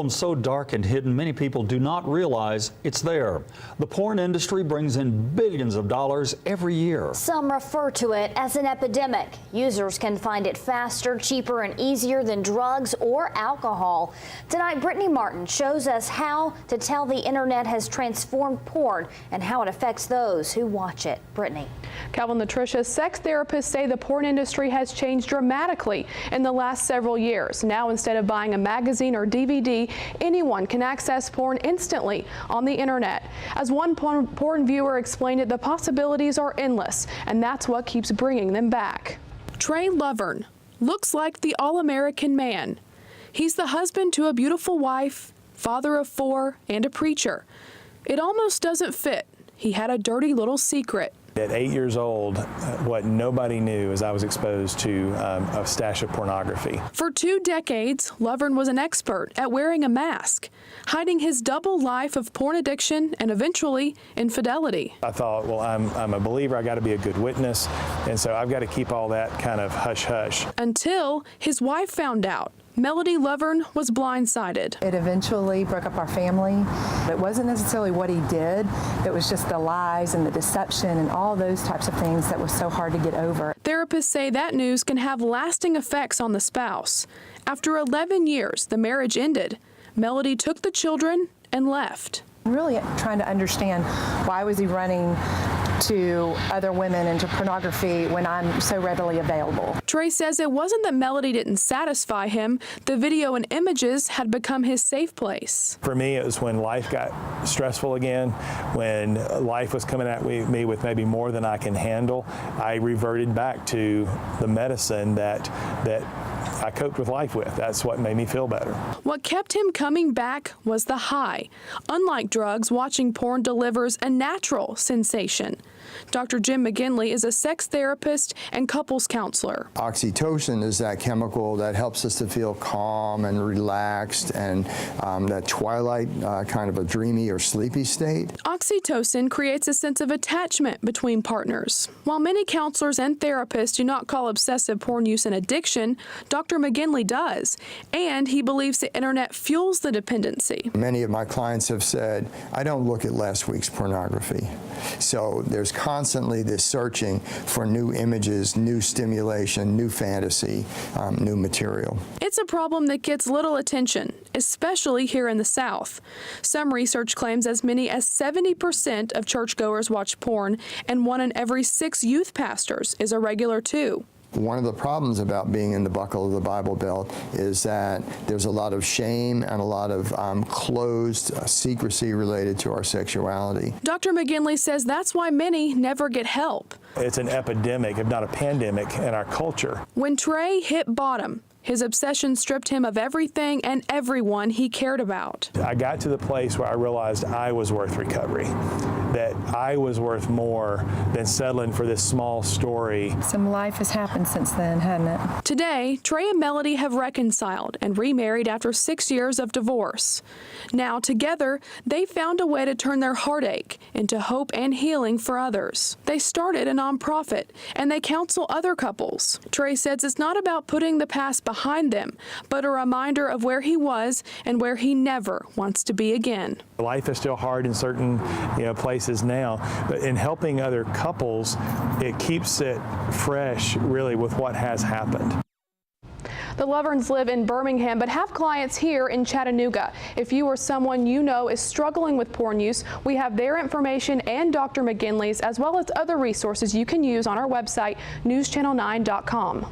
So dark and hidden, many people do not realize it's there. The porn industry brings in billions of dollars every year. Some refer to it as an epidemic. Users can find it faster, cheaper, and easier than drugs or alcohol. Tonight, Brittany Martin shows us how to tell the internet has transformed porn and how it affects those who watch it. Brittany. Calvin, Latricia, sex therapists say the porn industry has changed dramatically in the last several years. Now, instead of buying a magazine or DVD, anyone can access porn instantly on the internet. As one porn viewer explained it, the possibilities are endless, and that's what keeps bringing them back. Trey Lovern looks like the all-American man. He's the husband to a beautiful wife, father of 4, and a preacher. It almost doesn't fit. He had a dirty little secret. At 8 years old, what nobody knew is I was exposed to a stash of pornography. For 2 decades, Lovern was an expert at wearing a mask, hiding his double life of porn addiction and eventually infidelity. I thought, well, I'm a believer, I got to be a good witness, and so I've got to keep all that kind of hush-hush. Until his wife found out. Melody Lovern was blindsided. It eventually broke up our family. It wasn't necessarily what he did, it was just the lies and the deception and all those types of things that was so hard to get over. Therapists say that news can have lasting effects on the spouse. After 11 years, the marriage ended. Melody took the children and left. I'm really trying to understand why was he running to other women and to pornography when I'm so readily available. Trey says it wasn't that Melody didn't satisfy him. The video and images had become his safe place. For me, it was when life got stressful again, when life was coming at me with maybe more than I can handle. I reverted back to the medicine that I coped with life with. That's what made me feel better. What kept him coming back was the high. Unlike drugs, watching porn delivers a natural sensation. Dr. Jim McGinley is a sex therapist and couples counselor. Oxytocin is that chemical that helps us to feel calm and relaxed and that twilight kind of a dreamy or sleepy state. Oxytocin creates a sense of attachment between partners. While many counselors and therapists do not call obsessive porn use an addiction, Dr. McGinley does, and he believes the internet fuels the dependency. Many of my clients have said, I don't look at last week's pornography. So there's constantly this searching for new images, new stimulation, new fantasy, new material. It's a problem that gets little attention, especially here in the South. Some research claims as many as 70% of churchgoers watch porn, and 1 in every 6 youth pastors is a regular too. One of the problems about being in the buckle of the Bible Belt is that there's a lot of shame and a lot of closed secrecy related to our sexuality. Dr. McGinley says that's why many never get help. It's an epidemic, if not a pandemic, in our culture. When Trey hit bottom, his obsession stripped him of everything and everyone he cared about. I got to the place where I realized I was worth recovery, that I was worth more than settling for this small story. Some life has happened since then, hasn't it? Today, Trey and Melody have reconciled and remarried after 6 years of divorce. Now, together, they found a way to turn their heartache into hope and healing for others. They started a nonprofit, and they counsel other couples. Trey says it's not about putting the past behind them, but a reminder of where he was and where he never wants to be again. Life is still hard in certain places now, but in helping other couples, it keeps it fresh really with what has happened. The Loverns live in Birmingham but have clients here in Chattanooga. If you or someone you know is struggling with porn use, we have their information and Dr. McGinley's, as well as other resources you can use on our website, newschannel9.com.